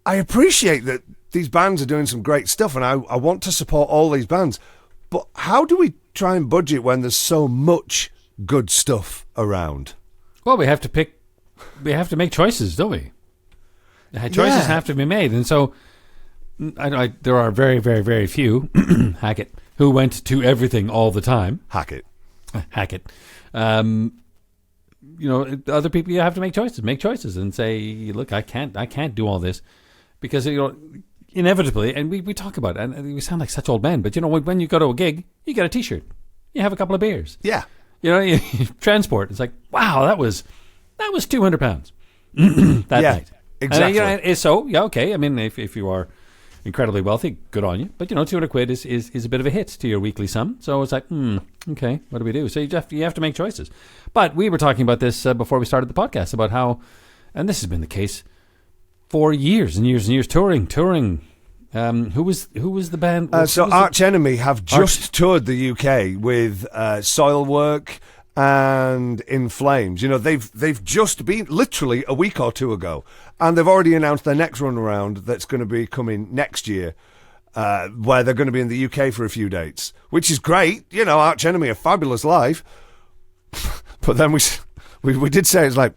I appreciate that these bands are doing some great stuff, and I want to support all these bands. But how do we try and budget when there's so much good stuff around? Well, we have to make choices, don't we? Choices have to be made. And so there are very, very, very few, Hackett, who went to everything all the time. Hackett. Other people, you have to make choices and say, look, I can't do all this because, inevitably, and we talk about it, and we sound like such old men, but, when you go to a gig, you get a T-shirt, you have a couple of beers. Yeah. You transport. It's like, wow, that was 200 pounds that night. Exactly. Okay. I mean, if you are incredibly wealthy, good on you. But 200 quid is a bit of a hit to your weekly sum. So it's like, okay, what do we do? So you have to make choices. But we were talking about this before we started the podcast about how, and this has been the case for years and years and years, touring. Who was the band? Arch Enemy have just toured the UK with Soilwork and In Flames. They've just been literally a week or two ago, and they've already announced their next run around that's going to be coming next year, where they're going to be in the UK for a few dates, which is great. Arch Enemy are fabulous live, but then we did say it's like,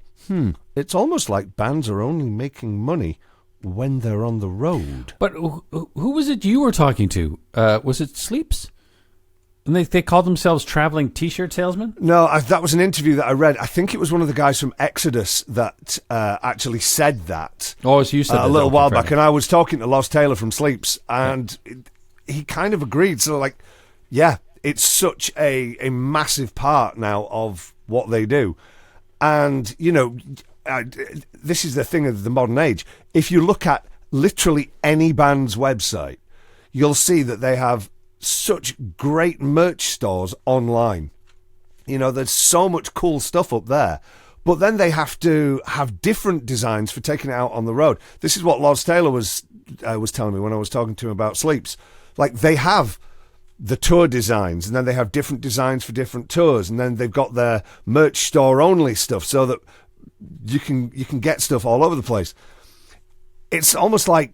it's almost like bands are only making money when they're on the road. But who was it you were talking to? Was it Sleeps? And they called themselves traveling T-shirt salesmen? No, that was an interview that I read. I think it was one of the guys from Exodus that actually said that. Oh, so you said that a little while back. And I was talking to Lost Taylor from Sleeps, and he kind of agreed. So, it's such a massive part now of what they do. And, this is the thing of the modern age. If you look at literally any band's website, you'll see that they have such great merch stores online. There's so much cool stuff up there, but then they have to have different designs for taking it out on the road. This is what Lost Taylor was telling me when I was talking to him about Sleeps. Like, they have the tour designs, and then they have different designs for different tours, and then they've got their merch store only stuff so that you can get stuff all over the place. It's almost like,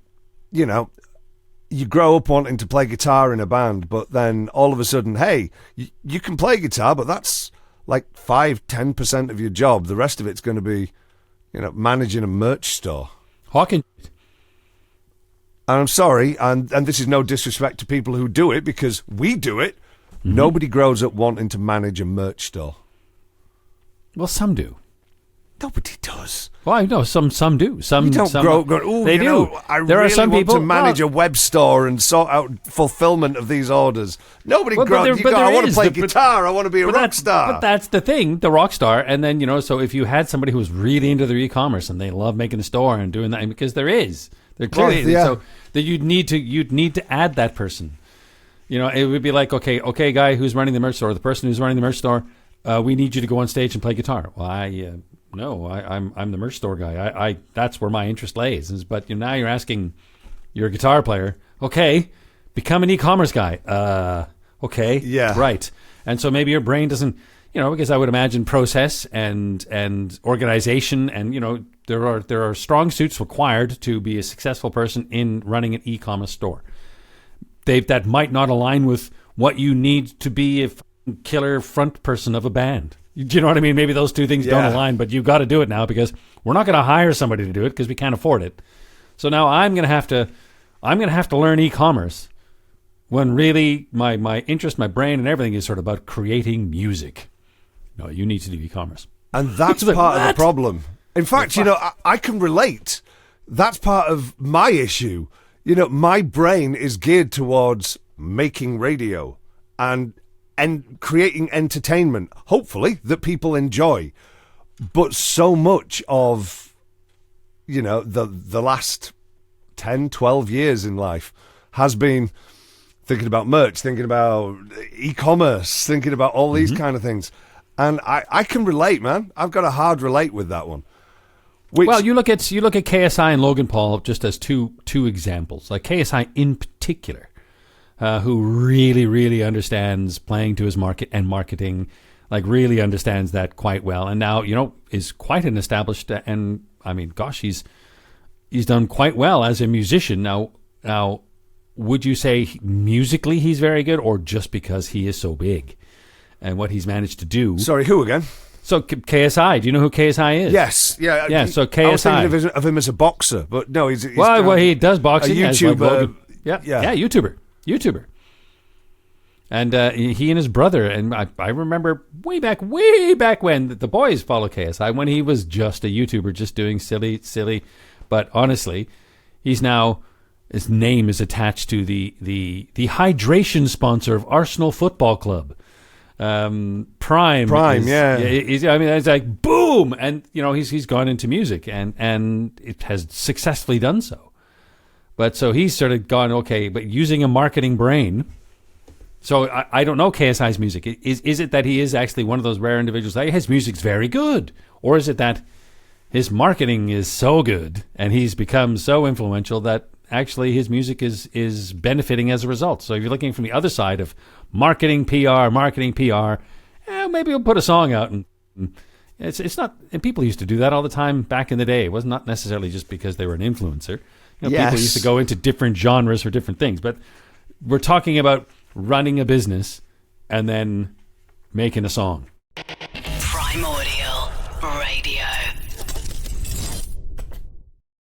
you grow up wanting to play guitar in a band, but then all of a sudden, hey, you can play guitar, but that's like 5-10% of your job. The rest of it's going to be, managing a merch store. Hawkins. And I'm sorry, and this is no disrespect to people who do it, because we do it. Mm-hmm. Nobody grows up wanting to manage a merch store. Well, some do. Nobody does. Well, I know some do. Some you don't grow up going, they do. I really want to manage a web store and sort out fulfillment of these orders. Nobody grows up. I want to play guitar. I want to be a rock star. But that's the thing, the rock star. And then, so if you had somebody who was really into their e-commerce and they love making a store and doing that, because there clearly, so that you'd need to add that person. It would be like, okay, guy who's running the merch store, the person who's running the merch store, we need you to go on stage and play guitar. Well, No, I'm the merch store guy. I that's where my interest lays. But now you're asking, you're a guitar player. Okay, become an e-commerce guy. Okay, yeah, right. And so maybe your brain doesn't, because I would imagine process and organization and there are strong suits required to be a successful person in running an e-commerce store. That might not align with what you need to be a killer front person of a band. Do you know what I mean? Maybe those two things don't align, but you've got to do it now because we're not going to hire somebody to do it because we can't afford it. So now I'm going to have to learn e-commerce when really my interest, my brain and everything is sort of about creating music. No, you need to do e-commerce. And that's part of the problem. In fact, I can relate. That's part of my issue. My brain is geared towards making radio and creating entertainment, hopefully, that people enjoy. But so much of, the last 10, 12 years in life has been thinking about merch, thinking about e-commerce, thinking about all these kind of things. And I can relate, man. I've got a hard relate with that one. Well, you look at KSI and Logan Paul just as two examples. Like KSI in particular. Who really, really understands playing to his market and marketing, like really understands that quite well. And now, is quite an established, and I mean, gosh, he's he's done quite well as a musician. Now, would you say musically he's very good, or just because he is so big and what he's managed to do? Sorry, who again? So KSI, do you know who KSI is? Yes, yeah. Yeah, so KSI. I was thinking of him as a boxer, but no, he's well, he does boxing. A YouTuber. Yeah, YouTuber. And he and his brother, and I remember way back when the boys followed KSI when he was just a YouTuber, just doing silly. But honestly, his name is attached to the hydration sponsor of Arsenal Football Club, Prime. Yeah. It's like boom, and he's gone into music, and it has successfully done so. But so he's sort of gone, okay, but using a marketing brain. So I don't know KSI's music. Is it that he is actually one of those rare individuals that his music's very good? Or is it that his marketing is so good and he's become so influential that actually his music is benefiting as a result? So if you're looking from the other side of marketing, PR, maybe we'll put a song out. And it's not, and people used to do that all the time back in the day. It was not necessarily just because they were an influencer. Yes. People used to go into different genres for different things. But we're talking about running a business and then making a song. Primordial Radio.